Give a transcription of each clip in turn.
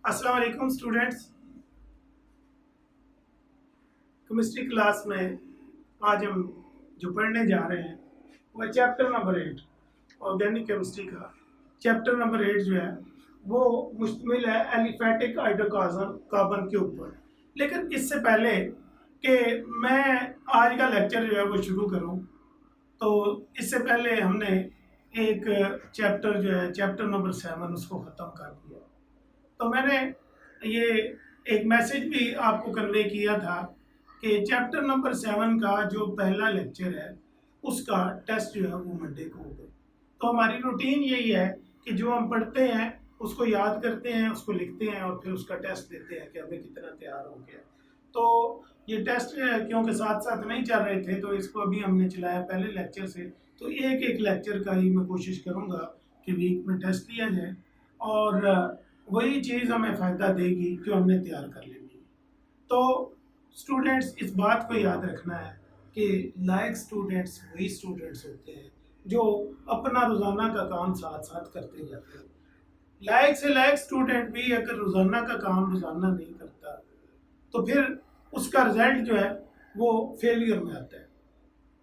अस्सलाम वालेकुम students. Chemistry class में आज हम जो पढ़ने जा रहे हैं वह चैप्टर नंबर 8 ऑर्गेनिक केमिस्ट्री का चैप्टर नंबर 8 जो है वो मुश्तमिल है एलिफेटिक हाइड्रोकार्बन कार्बन के ऊपर। लेकिन इससे पहले कि मैं आज का लेक्चर जो है वो शुरू करूं, तो इससे पहले हमने एक चैप्टर जो है चैप्टर नंबर 7 उसको ख़त्म कर दिया। तो मैंने ये एक मैसेज भी आपको कन्वे किया था कि चैप्टर नंबर 7 का जो पहला लेक्चर है उसका टेस्ट जो है वो मंडे को होगा। तो हमारी रूटीन यही है कि जो हम पढ़ते हैं उसको याद करते हैं, उसको लिखते हैं और फिर उसका टेस्ट देते हैं कि हमें कितना तैयार हो गया। तो ये टेस्ट क्योंकि साथ साथ नहीं चल रहे थे तो इसको अभी हमने चलाया पहले लेक्चर से, तो एक एक लेक्चर का ही मैं कोशिश करूँगा कि वीक में टेस्ट लिया जाए और वही चीज़ हमें फ़ायदा देगी जो हमने तैयार कर लेनी है। तो स्टूडेंट्स इस बात को याद रखना है कि लायक स्टूडेंट्स वही स्टूडेंट्स होते हैं जो अपना रोज़ाना का काम साथ साथ करते जाते हैं। लायक से लायक स्टूडेंट भी अगर रोज़ाना का काम रोज़ाना नहीं करता तो फिर उसका रिजल्ट जो है वो फेलियर में आता है।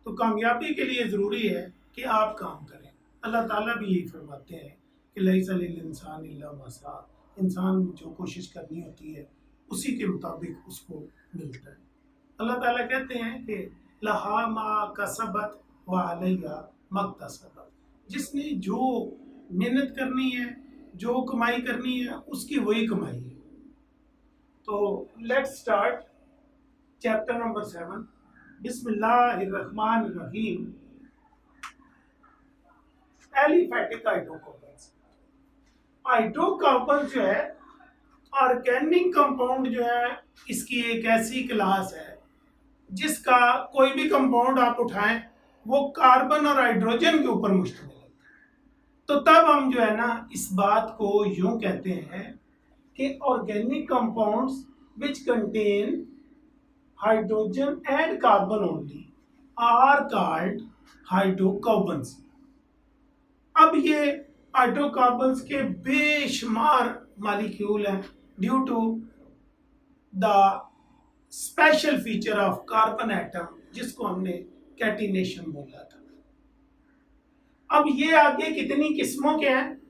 तो कामयाबी के लिए ज़रूरी है कि आप काम करें। अल्लाह ताला भी यही फरमाते हैं कि लैसा लिल इंसान इल्ला मा सा, इंसान जो कोशिश करनी होती है उसी के मुताबिक उसको मिलता है। अल्लाह ताला कहते हैं कि लहा मा कसबत व अलैहा मक्तसबत, जिसने जो मेहनत करनी है, जो कमाई करनी है, उसकी वही कमाई है। तो लेट्स स्टार्ट चैप्टर नंबर 7। बिस्मिल्लाहिर्रहमानिर्रहीम। Aliphatic hydrocarbons. हाइड्रोकार्बन जो है ऑर्गेनिक कंपाउंड जो है, इसकी एक ऐसी क्लास है जिसका कोई भी कंपाउंड आप उठाएं वो कार्बन और हाइड्रोजन के ऊपर मुश्तमिल है। तो तब हम जो है ना इस बात को यूं कहते हैं कि organic compounds which contain hydrogen and carbon only are called hydrocarbons. अब ये हाइड्रोकार्बन्स के बेशुमार मालिक्यूल हैं due to the special feature of carbon atom, जिसको हमने कैटिनेशन बोला था। अब ये आगे कितनी किस्मों के हैं,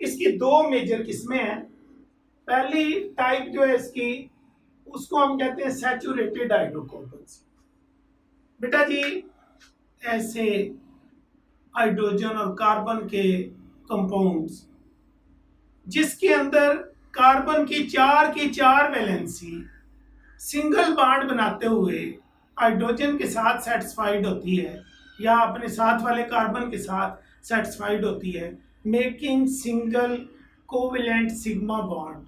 इसकी दो मेजर किस्में हैं। पहली टाइप जो है इसकी उसको हम कहते हैं सैचुरेटेड हाइड्रोकार्बन्स। बेटा जी ऐसे हाइड्रोजन और कार्बन के कंपाउंड्स जिसके अंदर कार्बन की चार वैलेंसी सिंगल बॉन्ड बनाते हुए हाइड्रोजन के साथ सेटिस्फाइड होती है या अपने साथ वाले कार्बन के साथ सेटिस्फाइड होती है, making single covalent sigma bond,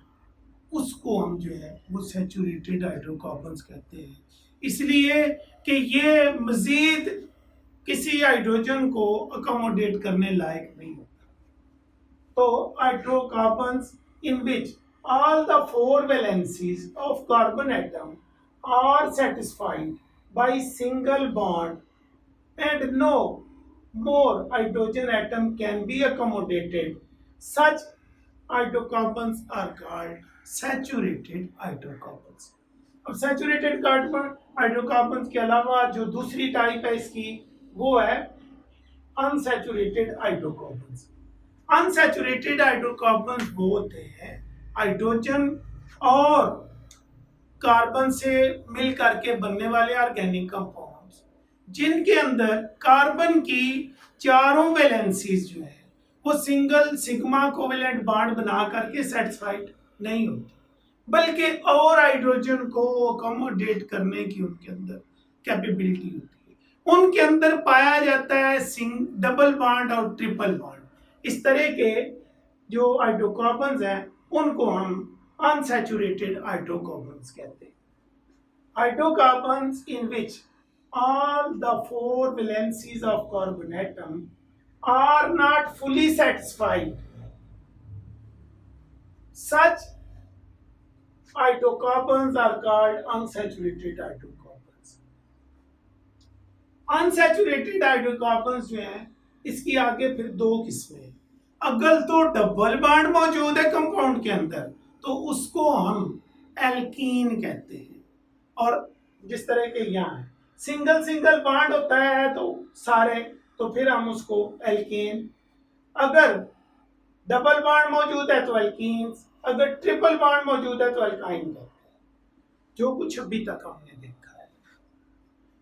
उसको हम जो है वो सैचुरेटेड हाइड्रोकार्बन्स कहते हैं। इसलिए कि ये मजीद किसी हाइड्रोजन को अकोमोडेट करने लायक नहीं होता। तो hydrocarbons in which all the four valencies of carbon atom are satisfied by single bond and no more hydrogen atom can be accommodated, such hydrocarbons are called saturated hydrocarbons. अब saturated carbon hydrocarbon के अलावा जो दूसरी type है इसकी वो है unsaturated hydrocarbons. Unsaturated hydrocarbon वो होते हैं हाइड्रोजन और कार्बन से मिल करके बनने वाले ऑर्गेनिक कंपाउंड्स जिनके अंदर कार्बन की चारों वैलेंसीज जो है वो सिंगल सिग्मा कोवेलेंट बॉन्ड बना करके सेटिस्फाइड नहीं होती, बल्कि और हाइड्रोजन को अकोमोडेट करने की उनके अंदर कैपेबिलिटी होती है। उनके अंदर पाया जाता है डबल बॉन्ड और ट्रिपल बॉन्ड। इस तरह के जो हाइड्रोकार्बन्स हैं उनको हम अनसैचुरेटेड हाइड्रोकार्बन्स कहते हैं। Hydrocarbons in which all the four valencies of carbon atom are not fully satisfied, such hydrocarbons are called unsaturated hydrocarbons. Unsaturated hydrocarbons जो हैं इसकी आगे फिर दो किस्में हैं। अगर तो डबल बॉन्ड मौजूद है कंपाउंड के अंदर तो उसको हम एल्कीन कहते हैं। और जिस तरह के यहाँ है सिंगल सिंगल बॉन्ड होता है तो सारे, तो फिर हम उसको एल्केन, अगर डबल बॉन्ड मौजूद है तो एल्कीन्स, अगर ट्रिपल बॉन्ड मौजूद है तो एल्काइन कहते हैं। जो कुछ अभी तक हमने देखा है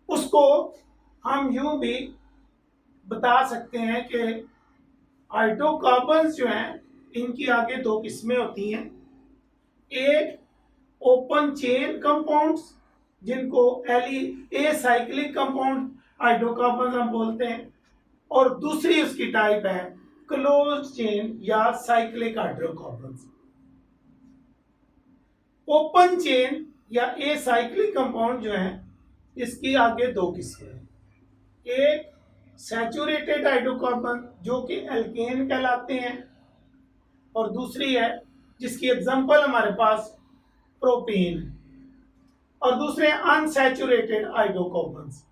उसको हम यूं भी बता सकते हैं कि हाइड्रोकार्बन्स जो हैं इनकी आगे दो किस्में होती हैं। एक ओपन चेन कंपाउंड्स जिनको ए साइक्लिक कंपाउंड हाइड्रोकार्बन हम बोलते हैं, और दूसरी उसकी टाइप है क्लोज चेन या साइक्लिक हाइड्रोकार्बन्स। ओपन चेन या ए साइक्लिक कंपाउंड जो है इसकी आगे दो किस्में हैं। एक सैचुरेटेड हाइड्रोकार्बन जो कि एल्केन कहलाते हैं, और दूसरी है जिसकी एग्जांपल हमारे पास प्रोपेन है, और दूसरे अनसैचुरेटेड हाइड्रोकार्बन्स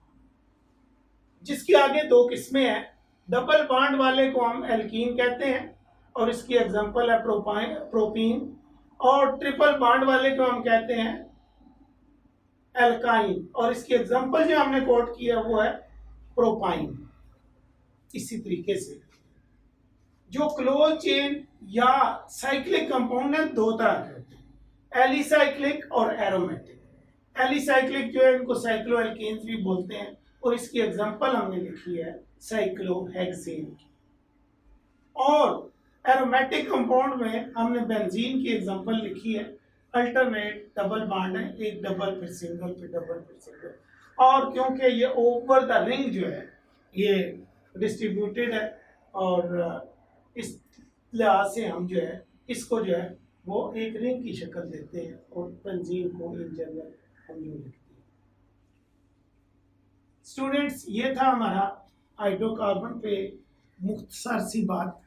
जिसकी आगे दो किस्में हैं। डबल बॉन्ड वाले को हम एल्कीन कहते हैं और इसकी एग्जांपल है प्रोपीन, और ट्रिपल बॉन्ड वाले को हम कहते हैं एल्काइन, और इसकी एग्जांपल जो हमने कोट किया वो है प्रोपाइन। इसी तरीके से जो क्लोज चेन या साइक्लिक कंपाउंड है दो तरह के होते हैं, एलिसाइक्लिक और एरोमेटिक। एलिसाइक्लिक जो है इनको साइक्लोएल्केन्स भी बोलते हैं, और इसकी एग्जांपल हमने लिखी है साइक्लोहेक्सेन की। और एरोमेटिक कंपाउंड में हमने बेंजीन की एग्जांपल लिखी है, अल्टरनेट डबल बॉन्ड है, एक डबल फिर सिंगल फिर डबल फिर सिंगल, और क्योंकि ये ओवर द रिंग जो है ये डिस्ट्रीब्यूटेड है, और इस लिहाज से हम जो है इसको जो है वो एक रिंग की शक्ल देते हैं, और बेंजीन को इन जनरल हम यूं लिखते हैं। स्टूडेंट्स, ये था हमारा हाइड्रोकार्बन पे मुख्तसर सी बात।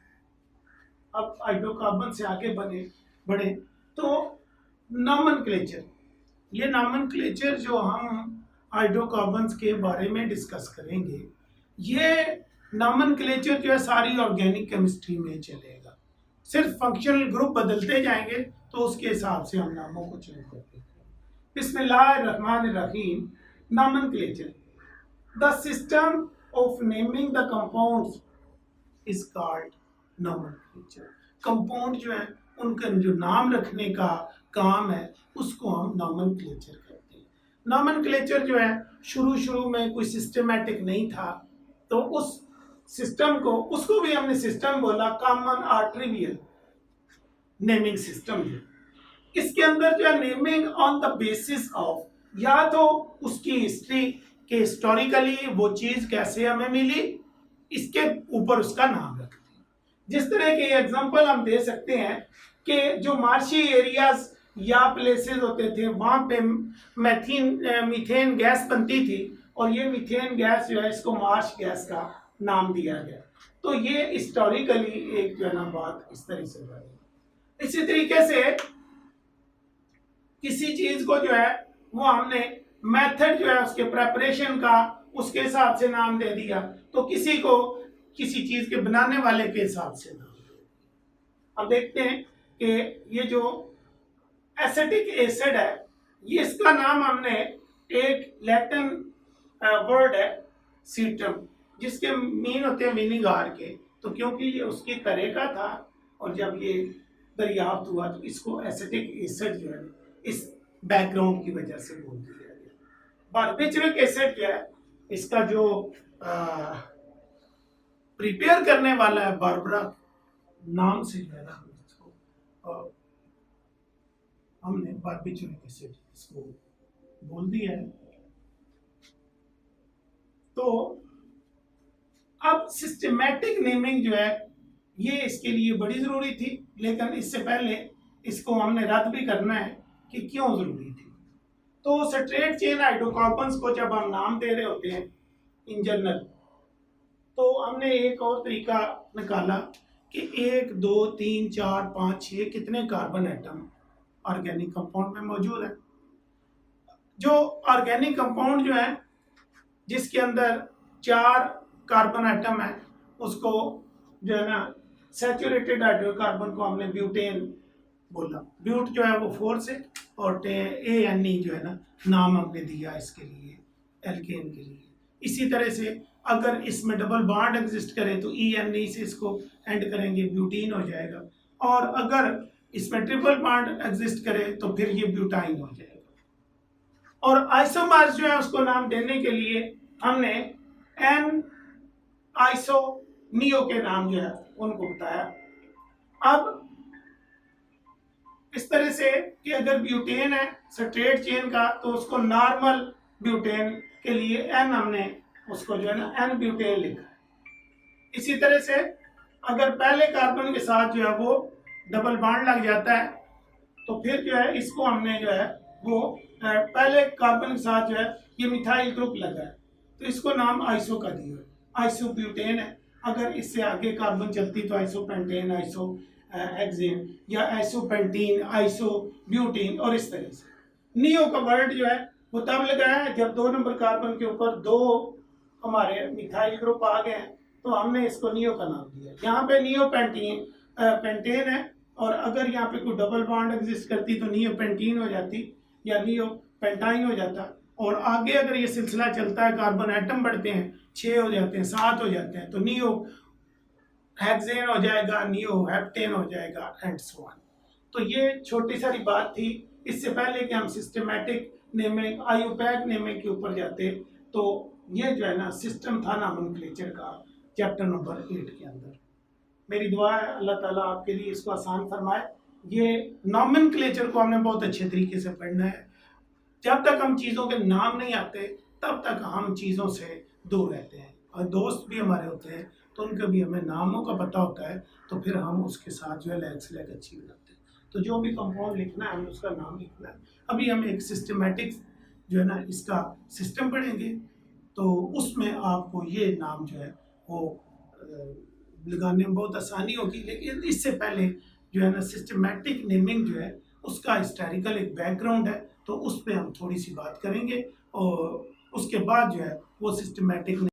अब हाइड्रोकार्बन से आगे बढ़े तो नॉमेनक्लेचर, ये नॉमेनक्लेचर जो हम हाइड्रोकार्बन्स के बारे में डिस्कस करेंगे, ये नॉमेनक्लेचर जो है सारी ऑर्गेनिक केमिस्ट्री में चलेगा। सिर्फ फंक्शनल ग्रुप बदलते जाएंगे तो उसके हिसाब से हम नामों को चेंज करते हैं। बिस्मिल्लाहिर्रहमानिर्रहीम। Nomenclature, the system of naming the compounds is called nomenclature. Compound जो है उनका जो नाम रखने का काम है उसको हम नॉमेनक्लेचर कहते हैं। नॉमेनक्लेचर जो है शुरू में कोई सिस्टमैटिक नहीं था, तो उस सिस्टम को, उसको भी हमने सिस्टम बोला, कॉमन और ट्रिवियल नेमिंग सिस्टम। इसके अंदर जो है naming on the basis of, या तो उसकी हिस्ट्री के हिस्टोरिकली वो चीज कैसे हमें मिली, इसके ऊपर उसका नाम रखते हैं। जिस तरह के एग्जांपल हम दे सकते हैं कि जो मार्शी एरियाज या प्लेसेस होते थे वहां पे मीथेन गैस बनती थी, और ये मीथेन गैस जो है इसको मार्श गैस का नाम दिया गया। तो ये हिस्टोरिकली एक जो है ना बात इस तरह से बनी। इसी तरीके से किसी चीज को जो है वो हमने मेथड जो है उसके प्रेपरेशन का उसके हिसाब से नाम दे दिया, तो किसी को किसी चीज के बनाने वाले के हिसाब से नाम दे दिया। अब देखते हैं कि ये जो एसिटिक एसिड है, ये इसका नाम हमने एक लैटिन वर्ड है सीटम, जिसके मीन होते हैं विनीगार के, तो क्योंकि ये उसकी तरह का था और जब ये दरियाफ्त हुआ तो इसको एसिटिक एसिड जो है इस बैकग्राउंड की वजह से बोल दिया गया। बारबिचुरिक एसिड क्या है, इसका जो प्रिपेयर करने वाला है बारबरा नाम से जो है ना इसको हमने बारबिचुरिक एसिड इसको बोल दिया है। तो अब सिस्टमैटिक नेमिंग जो है ये इसके लिए बड़ी जरूरी थी, लेकिन इससे पहले इसको हमने रद्द भी करना है कि क्यों जरूरी थी। तो स्ट्रेट चेन हाइड्रोकार्बन्स को जब हम नाम दे रहे होते हैं इन जनरल, तो हमने एक और तरीका निकाला कि 1 2 3 4 5 6 कितने कार्बन एटम ऑर्गेनिक कंपाउंड में मौजूद है। जो ऑर्गेनिक कंपाउंड जो है जिसके अंदर 4 कार्बन एटम है उसको जो है ना सैचुरेटेड हाइड्रोकार्बन को हमने ब्यूटेन बोला। ब्यूट जो है वो 4 से, और ANE जो है ना नाम हमने दिया इसके लिए, एल्केन के लिए। इसी तरह से अगर इसमें डबल बॉन्ड एग्जिस्ट करे तो ENE से इसको एंड करेंगे, ब्यूटीन हो जाएगा। और अगर इसमें ट्रिपल बॉन्ड एग्जिस्ट करे तो फिर ये ब्यूटाइन हो जाएगा। और आइसोमर्स जो है उसको नाम देने के लिए हमने एन आइसो नियो के नाम जो है उनको बताया। अब इस तरह से कि अगर ब्यूटेन है स्ट्रेट चेन का तो उसको नॉर्मल ब्यूटेन के लिए एन हमने उसको जो है ना एन ब्यूटेन लिखा है। इसी तरह से अगर पहले कार्बन के साथ जो है वो डबल बॉन्ड लग जाता है तो फिर जो है इसको हमने जो है वो पहले कार्बन के साथ जो है ये मिथाइल ग्रुप लगा है तो इसको नाम आइसो का दिया है, आइसोब्यूटेन है। अगर इससे आगे कार्बन चलती तो आइसोपेंटेन, आइसो हेक्सेन या आइसोपेंटीन, आइसोब्यूटीन और इस तरह से। नियो का वर्ड जो है वो तब लगाया है जब 2 नंबर कार्बन के ऊपर 2 हमारे मिथाइल ग्रुप आ गए हैं तो हमने इसको नियो का नाम दिया। यहाँ पे नियो पेंटेन है, और अगर यहाँ पे कोई डबल बॉन्ड एग्जिस्ट करती तो नियो पेंटीन हो जाती या नियो पेंटाइन हो जाता। और आगे अगर ये सिलसिला चलता है, कार्बन एटम बढ़ते हैं, 6 हो जाते हैं, 7 हो जाते हैं, तो नियो हेक्सेन हो जाएगा, नियो हेप्टेन हो जाएगा एंड सो ऑन। तो ये छोटी सारी बात थी। इससे पहले कि हम सिस्टमैटिक नेमिंग, आयुपैक नेमिंग के ऊपर जाते तो ये जो है ना सिस्टम था नॉमेनक्लेचर का चैप्टर नंबर 8 के अंदर। मेरी दुआ है अल्लाह ताला आपके लिए इसको आसान फरमाए। ये नॉमेनक्लेचर को हमने बहुत अच्छे तरीके से पढ़ना है। जब तक हम चीज़ों के नाम नहीं आते तब तक हम चीज़ों से दूर रहते हैं। और दोस्त भी हमारे होते हैं तो उनके भी हमें नामों का पता होता है तो फिर हम उसके साथ जो है लैग से लैग अच्छी बनाते हैं। तो जो भी कंपाउंड लिखना है हमें उसका नाम लिखना है। अभी हम एक सिस्टमेटिक जो है ना इसका सिस्टम पढ़ेंगे तो उसमें आपको ये नाम जो है वो लगाने में बहुत आसानी होगी। लेकिन इससे पहले जो है ना सिस्टमेटिक नेमिंग जो है उसका हिस्टोरिकल एक बैकग्राउंड है तो उस पर हम थोड़ी सी बात करेंगे और उसके बाद जो है वो सिस्टमेटिक